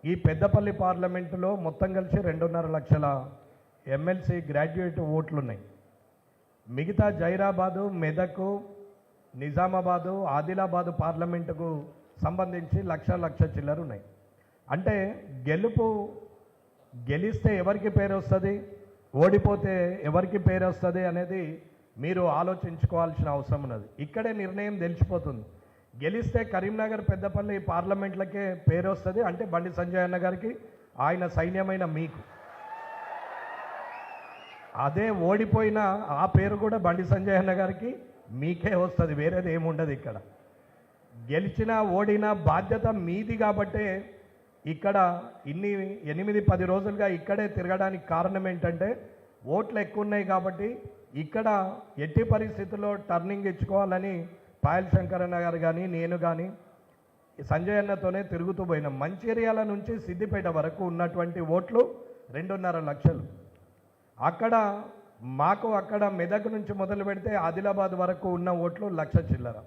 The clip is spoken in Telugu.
ఈ పెద్దపల్లి పార్లమెంటులో మొత్తం కలిసి 2.5 లక్షల ఎమ్మెల్సీ గ్రాడ్యుయేట్ ఓట్లున్నాయి. మిగతా జైరాబాదు, మెదక్, నిజామాబాదు, ఆదిలాబాదు పార్లమెంటుకు సంబంధించి లక్ష చిల్లర ఉన్నాయి. అంటే గెలిస్తే ఎవరికి పేరు వస్తుంది, ఓడిపోతే ఎవరికి పేరు వస్తుంది అనేది మీరు ఆలోచించుకోవాల్సిన అవసరం ఉన్నది. ఇక్కడే నిర్ణయం తెలిసిపోతుంది. గెలిస్తే కరీంనగర్, పెద్దపల్లి పార్లమెంట్లకే పేరు వస్తుంది, అంటే బండి సంజయ్ అన్న గారికి, ఆయన సైన్యమైన మీకు. అదే ఓడిపోయినా ఆ పేరు కూడా బండి సంజయ్ అన్న గారికి, మీకే వస్తుంది, వేరేది ఏముండదు. ఇక్కడ గెలిచినా ఓడినా బాధ్యత మీది. కాబట్టే ఇక్కడ 8-10 రోజులుగా ఇక్కడే తిరగడానికి కారణం ఏంటంటే ఓట్లు ఎక్కువ ఉన్నాయి కాబట్టి ఇక్కడ ఎట్టి పరిస్థితుల్లో టర్నింగ్ ఇచ్చుకోవాలని పాయల్ శంకర్ అన్న గారు కానీ నేను కానీ సంజయ్ అన్నతోనే తిరుగుతూ పోయినాం. మంచిర్యాల నుంచి సిద్దిపేట వరకు ఉన్నటువంటి ఓట్లు 2.5 లక్షలు. అక్కడ మెదక్ నుంచి మొదలు పెడితే ఆదిలాబాద్ వరకు ఉన్న ఓట్లు 1,00,000 చిల్లర.